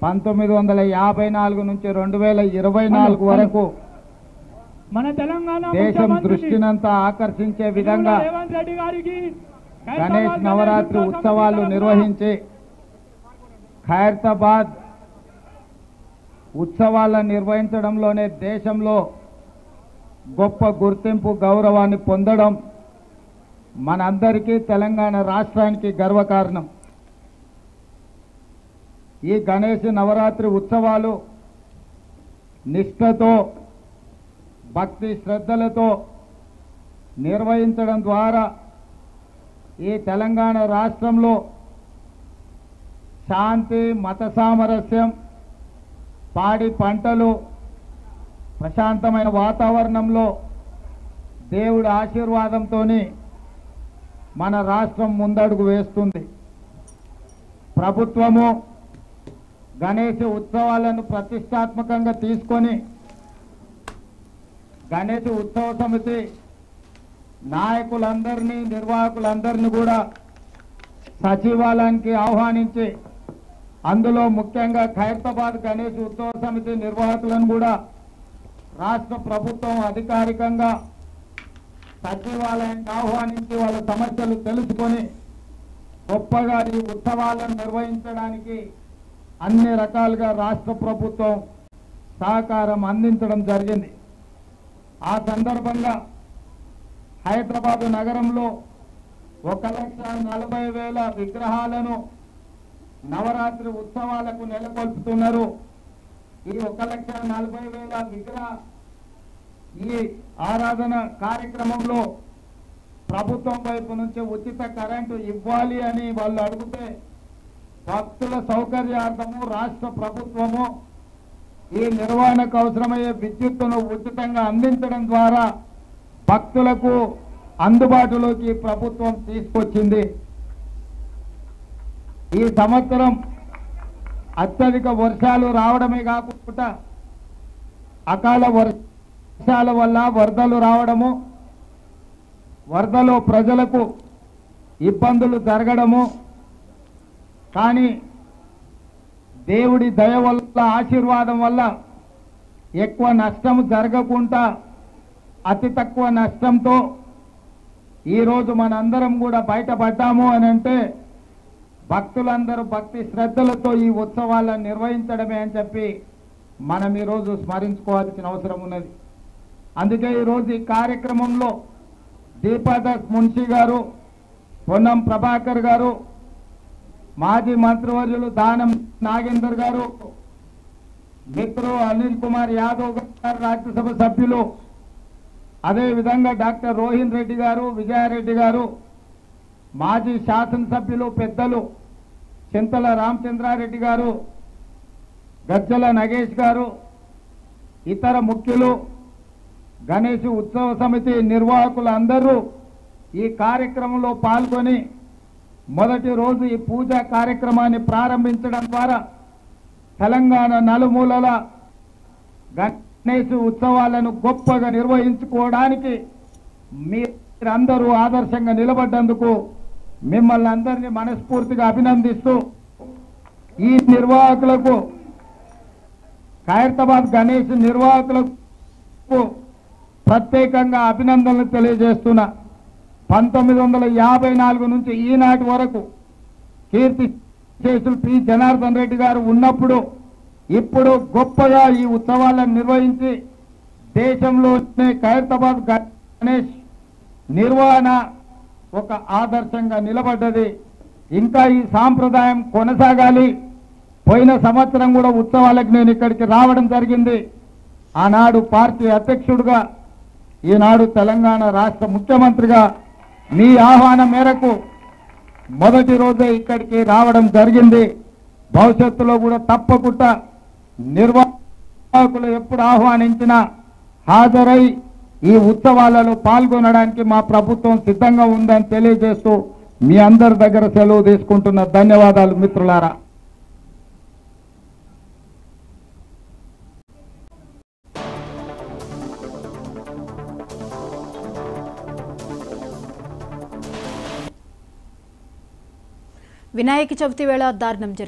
1954 నుంచి 2024 వరకు మన తెలంగాణ దేశం దృష్టినంతా ఆకర్షించే విధంగా రేవంత్ రెడ్డి గారికి గణేష్ నవరాత్రి ఉత్సవాలు నిర్వహించి ఖైరతాబాద్ ఉత్సవాలను నిర్వహించడంలోనే దేశంలో గొప్ప గుర్తింపు గౌరవాన్ని పొందడం మనందరికీ తెలంగాణ రాష్ట్రానికి గర్వకారణం. ఈ గణేష్ నవరాత్రి ఉత్సవాలు నిష్ఠతో భక్తి శ్రద్ధలతో నిర్వహించడం ద్వారా ఈ తెలంగాణ రాష్ట్రంలో శాంతి మత సామరస్యం పాడి పంటలు ప్రశాంతమైన వాతావరణంలో దేవుడి ఆశీర్వాదంతో మన రాష్ట్రం ముందడుగు వేస్తుంది. ప్రభుత్వము గణేష్ ఉత్సవాలను ప్రతిష్టాత్మకంగా తీసుకొని గణేష్ ఉత్సవ సమితి నాయకులందరినీ నిర్వాహకులందరినీ కూడా సచివాలయానికి ఆహ్వానించి అందులో ముఖ్యంగా ఖైరతాబాద్ గణేష్ ఉత్సవ సమితి నిర్వాహకులను కూడా రాష్ట్ర ప్రభుత్వం అధికారికంగా సచివాలయానికి ఆహ్వానించి వాళ్ళ సమస్యలు తెలుసుకొని గొప్పగా ఈ ఉత్సవాలను నిర్వహించడానికి అన్ని రకాలుగా రాష్ట్ర ప్రభుత్వం సహకారం అందించడం జరిగింది. ఆ సందర్భంగా హైదరాబాద్ నగరంలో 1,40,000 విగ్రహాలను నవరాత్రి ఉత్సవాలకు నెలకొల్పుతున్నారు. ఈ 1,40,000 విగ్రహ ఈ ఆరాధన కార్యక్రమంలో ప్రభుత్వం వైపు నుంచి ఉచిత కరెంటు ఇవ్వాలి అని వాళ్ళు అడిగితే భక్తుల సౌకర్యార్థము రాష్ట్ర ప్రభుత్వము ఈ నిర్వహణకు అవసరమయ్యే విద్యుత్తును ఉచితంగా అందించడం ద్వారా భక్తులకు అందుబాటులోకి ప్రభుత్వం తీసుకొచ్చింది. ఈ సంవత్సరం అత్యధిక వర్షాలు రావడమే కాకుండా అకాల వర్షాల వల్ల వరదలు రావడము, వరదలో ప్రజలకు ఇబ్బందులు జరగడము, కానీ దేవుడి దయ వల్ల ఆశీర్వాదం వల్ల ఎక్కువ నష్టం జరగకుండా అతి తక్కువ నష్టంతో ఈరోజు మనందరం కూడా బయటపడ్డాము అని అంటే భక్తులందరూ భక్తి శ్రద్ధలతో ఈ ఉత్సవాలను నిర్వహించడమే అని చెప్పి మనం ఈరోజు స్మరించుకోవాల్సిన అవసరం ఉన్నది. అందుకే ఈరోజు ఈ కార్యక్రమంలో దీపాదాస్ మున్షి గారు, పొన్నం ప్రభాకర్ గారు, మాజీ మంత్రివర్యులు దానం నాగేందర్ గారు, మిత్రులు అనిల్ కుమార్ యాదవ్ గారు, రాజ్యసభ సభ్యులు, అదేవిధంగా డాక్టర్ రోహిన్ రెడ్డి గారు, విజయారెడ్డి గారు, మాజీ శాసనసభ్యులు పెద్దలు చింతల రామచంద్రారెడ్డి గారు, గజ్జల నగేష్ గారు, ఇతర ముఖ్యులు, గణేష్ ఉత్సవ సమితి నిర్వాహకులు అందరూ ఈ కార్యక్రమంలో పాల్గొని మొదటి రోజు ఈ పూజా కార్యక్రమాన్ని ప్రారంభించడం ద్వారా తెలంగాణ నలుమూలల గణేష్ ఉత్సవాలను గొప్పగా నిర్వహించుకోవడానికి మీరందరూ ఆదర్శంగా నిలబడ్డందుకు మిమ్మల్ని అందరినీ మనస్ఫూర్తిగా అభినందిస్తూ ఈ నిర్వాహకులకు, ఖైరతాబాద్ గణేష్ నిర్వాహకులకు ప్రత్యేకంగా అభినందనలు తెలియజేస్తున్నా. 1954 నుంచి ఈనాటి వరకు కీర్తి శేషులు పి జనార్దన్ రెడ్డి గారు ఉన్నప్పుడు ఇప్పుడు గొప్పగా ఈ ఉత్సవాలను నిర్వహించి దేశంలోనే ఖైరతాబాద్ గణేష్ నిర్వహణ ఒక ఆదర్శంగా నిలబడ్డది. ఇంకా ఈ సాంప్రదాయం కొనసాగాలి. పోయిన సంవత్సరం కూడా ఉత్సవాలకు నేను ఇక్కడికి రావడం జరిగింది. ఆనాడు పార్టీ అధ్యక్షుడిగా, ఈనాడు తెలంగాణ రాష్ట్ర ముఖ్యమంత్రిగా మీ ఆహ్వానం మేరకు మొదటి రోజే ఇక్కడికి రావడం జరిగింది. భవిష్యత్తులో కూడా తప్పకుండా నిర్వాహకులు ఎప్పుడు ఆహ్వానించినా హాజరై ఈ ఉత్సవాలలో పాల్గొనడానికి మా ప్రభుత్వం సిద్ధంగా ఉందని తెలియజేస్తూ మీ అందరి దగ్గర సెలవు తీసుకుంటున్న. ధన్యవాదాలు మిత్రులారా. వినాయక చవితి వేళ దారుణం జరిగింది.